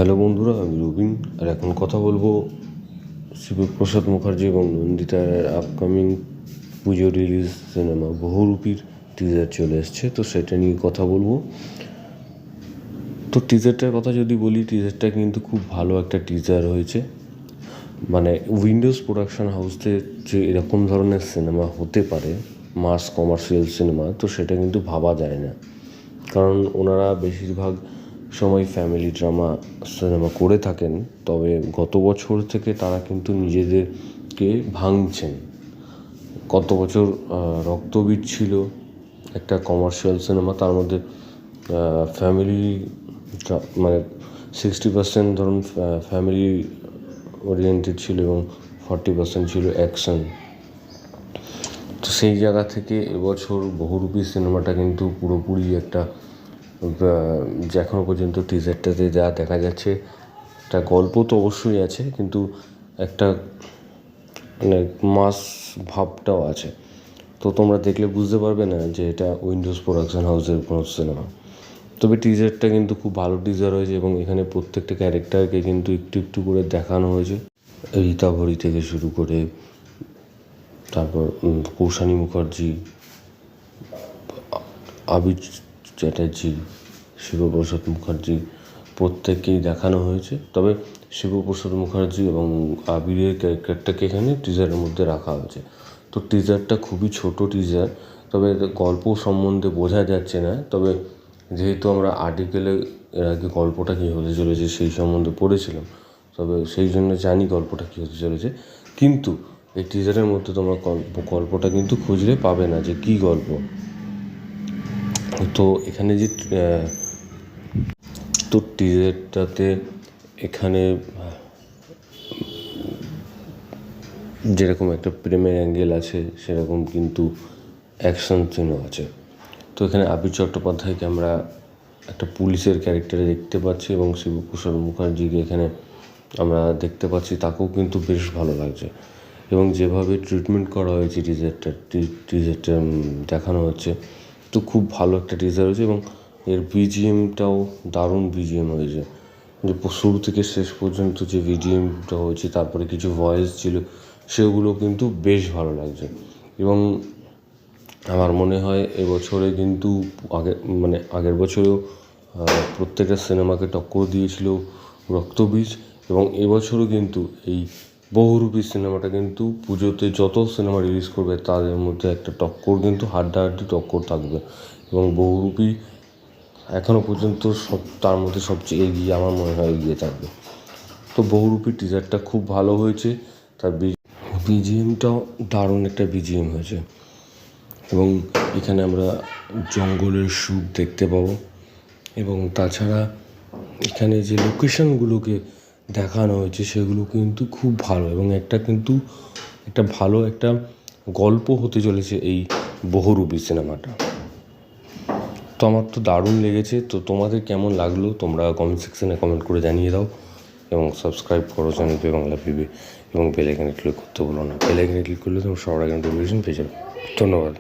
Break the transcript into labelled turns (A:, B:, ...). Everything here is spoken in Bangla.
A: হ্যালো বন্ধুরা, আমি রবিন। আর এখন কথা বলবো শিবপ্রসাদ মুখার্জি এবং নন্দিতার আপকামিং পুজো রিলিজ সিনেমা বহুরূপীর টিজার চলে এসছে, তো সেটা নিয়ে কথা বলবো। তো টিজারটার কথা যদি বলি, টিজারটা কিন্তু খুব ভালো একটা টিজার হয়েছে। মানে উইন্ডোজ প্রোডাকশন হাউসে যে এরকম ধরনের সিনেমা হতে পারে, মাস কমার্শিয়াল সিনেমা, তো সেটা কিন্তু ভাবা যায় না। কারণ ওনারা বেশিরভাগ সময় ফ্যামিলি ড্রামা সিনেমা করে থাকেন, তবে গত বছর থেকে তারা কিন্তু নিজেদেরকে ভাঙছেন। গত বছর রক্তবীজ ছিল একটা কমার্শিয়াল সিনেমা, তার মধ্যে ফ্যামিলি মানে 60% ধরুন ফ্যামিলি ওরিয়েন্টেড ছিল এবং 40% ছিল অ্যাকশন। তো সেই জায়গা থেকে এবছর বহুরূপী সিনেমাটা কিন্তু পুরোপুরি একটা, যে এখনও পর্যন্ত টিজারটাতে যা দেখা যাচ্ছে, একটা গল্প তো অবশ্যই আছে, কিন্তু একটা মানে মাস ভাবটাও আছে। তো তোমরা দেখলে বুঝতে পারবে না যে এটা উইন্ডোজ প্রোডাকশন হাউসের কোনো সিনেমা। তবে টিজারটা কিন্তু খুব ভালো টিজার হয়েছে এবং এখানে প্রত্যেকটা ক্যারেক্টারকে কিন্তু একটু একটু করে দেখানো হয়েছে। রীতা ভরি থেকে শুরু করে, তারপর কৌশানী মুখার্জি, আবির চ্যাটার্জি, শিবপ্রসাদ মুখার্জি, প্রত্যেককেই দেখানো হয়েছে। তবে শিবপ্রসাদ মুখার্জি এবং আবিরের ক্যারেক্টারটাকে এখানে টিজারের মধ্যে রাখা হয়েছে। তো টিজারটা খুবই ছোট টিজার, তবে গল্প সম্বন্ধে বোঝা যাচ্ছে না। তবে যেহেতু আমরা আর্টিকেলে এর আগে গল্পটা কী হতে চলেছে সেই সম্বন্ধে পড়েছিলাম, তবে সেই জন্য জানি গল্পটা কী হতে চলেছে। কিন্তু এই টিজারের মধ্যে তোমরা গল্পটা কিন্তু খুঁজলে পাবে না যে কী গল্প। তো এখানে যে তো টিজারটাতে এখানে যেরকম একটা প্রেমের অ্যাঙ্গেল আছে, সেরকম কিন্তু অ্যাকশন সিনও আছে। তো এখানে আবির চট্টোপাধ্যায়কে আমরা একটা পুলিশের ক্যারেক্টারে দেখতে পাচ্ছি এবং শিবপ্রসাদ মুখার্জিকে এখানে আমরা দেখতে পাচ্ছি, তাকেও কিন্তু বেশ ভালো লাগছে। এবং যেভাবে ট্রিটমেন্ট করা হয়েছে টিজারটা দেখানো হচ্ছে, তো খুব ভালো একটা টিজার হয়েছে এবং এর বিজিএমটাও দারুণ বিজিএম হয়েছে। যে শুরু থেকে শেষ পর্যন্ত যে বিজিএমটা হয়েছে, তারপরে কিছু ভয়েস ছিল, সেগুলো কিন্তু বেশ ভালো লাগছে। এবং আমার মনে হয় এবছরে কিন্তু আগের বছরেও প্রত্যেকটা সিনেমাকে টক্কর দিয়েছিল রক্তবীজ, এবং এবছরও কিন্তু এই বহুরূপী সিনেমাটা কিন্তু পুজোতে যত সিনেমা রিলিজ করবে তাদের মধ্যে একটা টক্কর, কিন্তু হাড্ডাহাড্ডি টক্কর থাকবে। এবং বহুরূপী এখনও পর্যন্ত তার মধ্যে সবচেয়ে এগিয়ে, আমার মনে হয় এগিয়ে থাকবে। তো বহুরূপী টিজারটা খুব ভালো হয়েছে, তার বিজিএমটাও দারুণ একটা বিজিএম হয়েছে। এবং এখানে আমরা জঙ্গলের শ্যুট দেখতে পাবো, এবং তাছাড়া এখানে যে লোকেশনগুলোকে দেখানো হয়েছে সেগুলো কিন্তু খুব ভালো, এবং একটা ভালো একটা গল্প হতে চলেছে এই বহুরূপী সিনেমাটা। তো আমার তো দারুণ লেগেছে। তো তোমাদের কেমন লাগলো তোমরা কমেন্ট সেকশনে কমেন্ট করে জানিয়ে দাও, এবং সাবস্ক্রাইব করো চ্যানেল পে বাংলা পিবি, এবং বেল আইকনে ক্লিক করতে ভুলো না। বেল আইকনে ক্লিক করলে তোমরা সবার আগে নোটিফিকেশন পেয়ে যাবে। ধন্যবাদ।